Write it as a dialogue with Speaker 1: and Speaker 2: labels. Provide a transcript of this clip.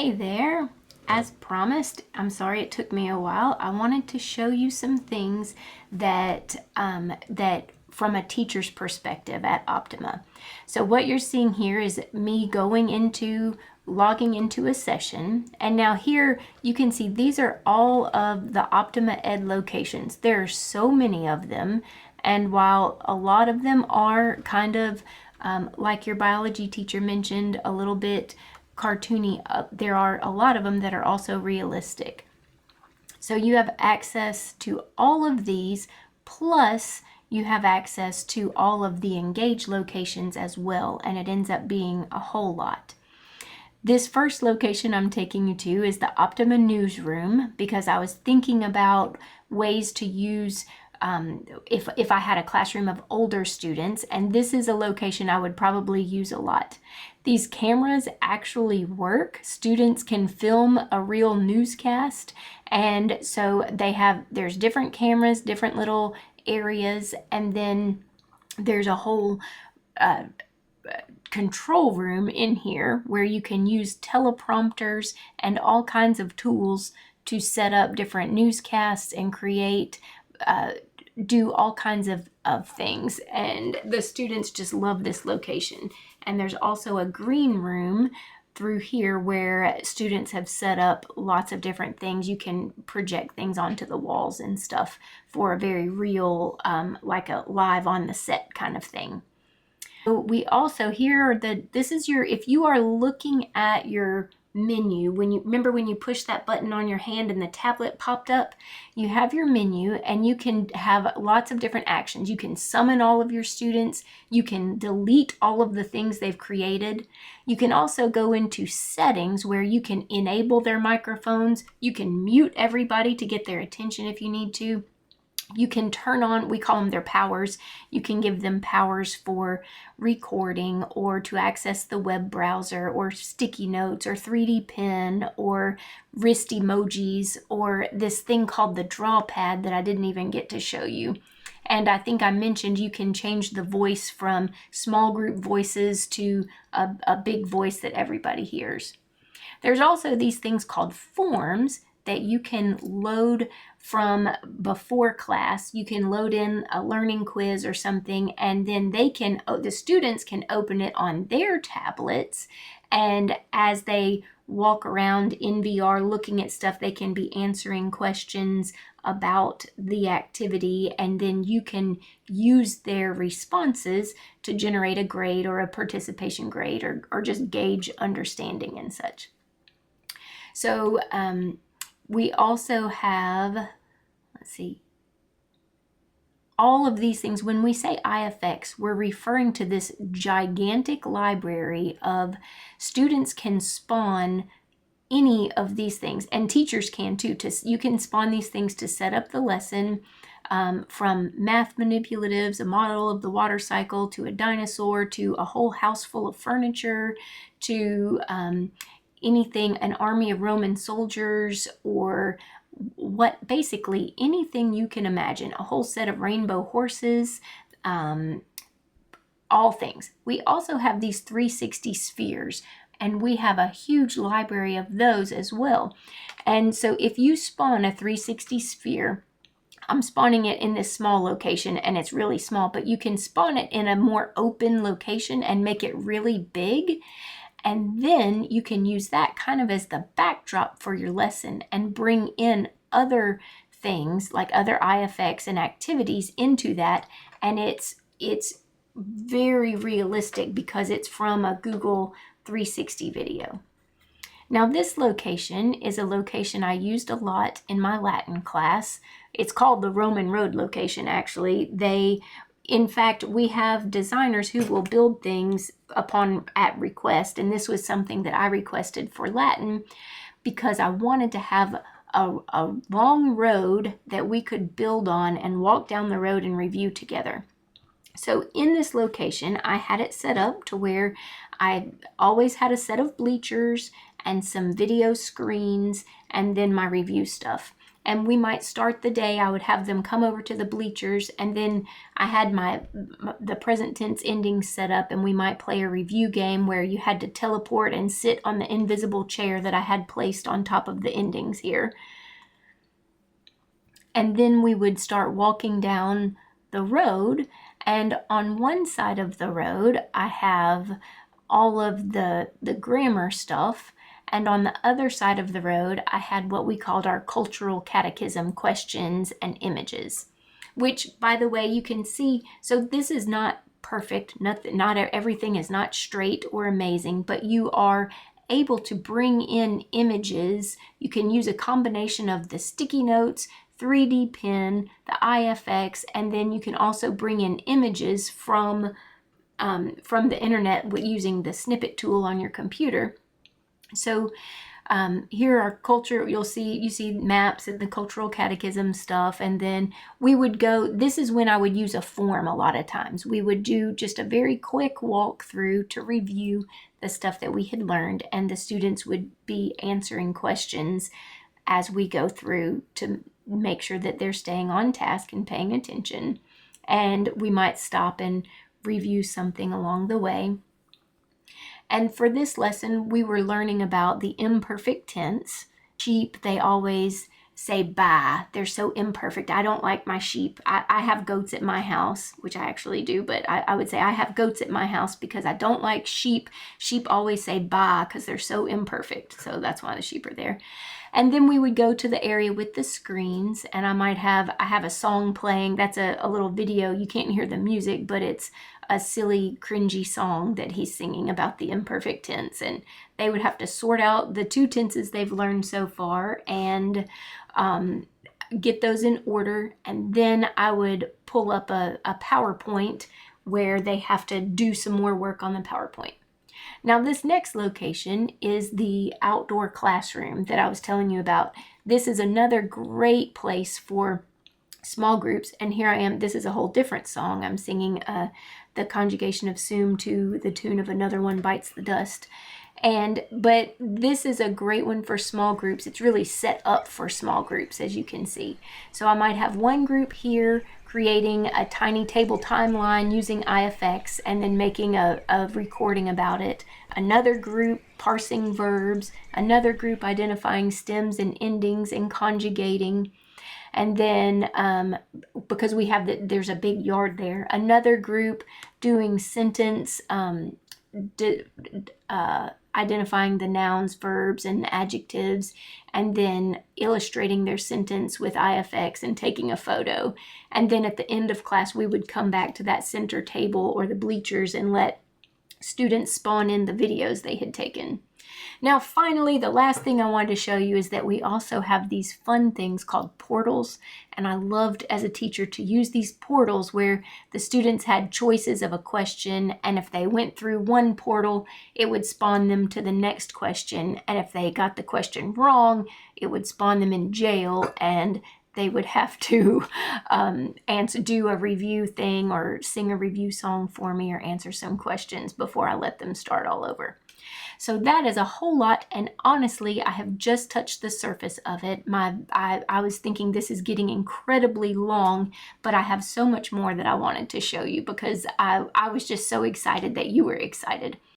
Speaker 1: Hey there. As promised, I'm sorry it took me a while. I wanted to show you some things that from a teacher's perspective at Optima. So what you're seeing here is me logging into a session. And now here you can see these are all of the Optima Ed locations. There are so many of them. And while a lot of them are kind of like your biology teacher mentioned, a little bit cartoony, there are a lot of them that are also realistic. So you have access to all of these, plus you have access to all of the engaged locations as well, and it ends up being a whole lot. This first location I'm taking you to is the Optima Newsroom, because I was thinking about ways to use if I had a classroom of older students, and this is a location I would probably use a lot. These cameras actually work. Students can film a real newscast, and so there's different cameras, different little areas, and then there's a whole control room in here where you can use teleprompters and all kinds of tools to set up different newscasts and do all kinds of things. And the students just love this location. And there's also a green room through here where students have set up lots of different things. You can project things onto the walls and stuff for a very real, like a live on the set kind of thing. So we also if you are looking at your menu, when you push that button on your hand and the tablet popped up, you have your menu and you can have lots of different actions. You can summon all of your students. You can delete all of the things they've created. You can also go into settings where you can enable their microphones. You can mute everybody to get their attention if you need to. You can turn on, we call them their powers. You can give them powers for recording or to access the web browser or sticky notes or 3D pen or wrist emojis or this thing called the draw pad that I didn't even get to show you. And I think I mentioned you can change the voice from small group voices to a big voice that everybody hears. There's also these things called forms that you can load from before class. You can load in a learning quiz or something, and then the students can open it on their tablets, and as they walk around in VR looking at stuff, they can be answering questions about the activity, and then you can use their responses to generate a grade or a participation grade or just gauge understanding and such. So we also have, all of these things. When we say IFX, we're referring to this gigantic library of students can spawn any of these things, and teachers can too. You can spawn these things to set up the lesson, from math manipulatives, a model of the water cycle, to a dinosaur, to a whole house full of furniture, to anything, an army of Roman soldiers, or basically anything you can imagine, a whole set of rainbow horses, all things. We also have these 360 spheres, and we have a huge library of those as well. And so if you spawn a 360 sphere, I'm spawning it in this small location and it's really small, but you can spawn it in a more open location and make it really big. And then you can use that kind of as the backdrop for your lesson and bring in other things like other IFX and activities into that. And it's very realistic because it's from a Google 360 video. Now this location is a location I used a lot in my Latin class. It's called the Roman Road location, actually. In fact, we have designers who will build things at request, and this was something that I requested for Latin because I wanted to have a long road that we could build on and walk down the road and review together. So in this location, I had it set up to where I always had a set of bleachers and some video screens and then my review stuff. and we might start the day. I would have them come over to the bleachers, and then I had the present tense endings set up, and we might play a review game where you had to teleport and sit on the invisible chair that I had placed on top of the endings here. And then we would start walking down the road, and on one side of the road I have all of the grammar stuff, and on the other side of the road I had what we called our cultural catechism questions and images, which, by the way, you can see. So this is not perfect, not everything is not straight or amazing, but you are able to bring in images. You can use a combination of the sticky notes, 3D pen, the IFX, and then you can also bring in images from the internet using the snippet tool on your computer. So here are culture, you see maps and the cultural catechism stuff, and then we would go, this is when I would use a form a lot of times. We would do just a very quick walkthrough to review the stuff that we had learned, and the students would be answering questions as we go through to make sure that they're staying on task and paying attention. And we might stop and review something along the way. And for this lesson, we were learning about the imperfect tense. Sheep, they always say baa. They're so imperfect. I don't like my sheep. I have goats at my house, which I actually do, but I would say I have goats at my house because I don't like sheep. Sheep always say baa because they're so imperfect. So that's why the sheep are there. And then we would go to the area with the screens, and I have a song playing. That's a little video. You can't hear the music, but it's a silly, cringy song that he's singing about the imperfect tense. And they would have to sort out the 2 tenses they've learned so far and get those in order. And then I would pull up a PowerPoint where they have to do some more work on the PowerPoint. Now, this next location is the outdoor classroom that I was telling you about. This is another great place for small groups. And here I am. This is a whole different song. I'm singing the conjugation of sum to the tune of Another One Bites the Dust. But this is a great one for small groups. It's really set up for small groups, as you can see. So I might have one group here creating a tiny table timeline using IFX and then making a recording about it. Another group parsing verbs. Another group identifying stems and endings and conjugating. And then because we have there's a big yard there. Another group doing sentence identifying the nouns, verbs, and adjectives, and then illustrating their sentence with IFX and taking a photo. And then at the end of class, we would come back to that center table or the bleachers and let students spawn in the videos they had taken. Now, finally, the last thing I wanted to show you is that we also have these fun things called portals. And I loved as a teacher to use these portals where the students had choices of a question. And if they went through one portal, it would spawn them to the next question. And if they got the question wrong, it would spawn them in jail, and they would have to do a review thing or sing a review song for me or answer some questions before I let them start all over. So that is a whole lot, and honestly, I have just touched the surface of it. I was thinking this is getting incredibly long, but I have so much more that I wanted to show you because I was just so excited that you were excited.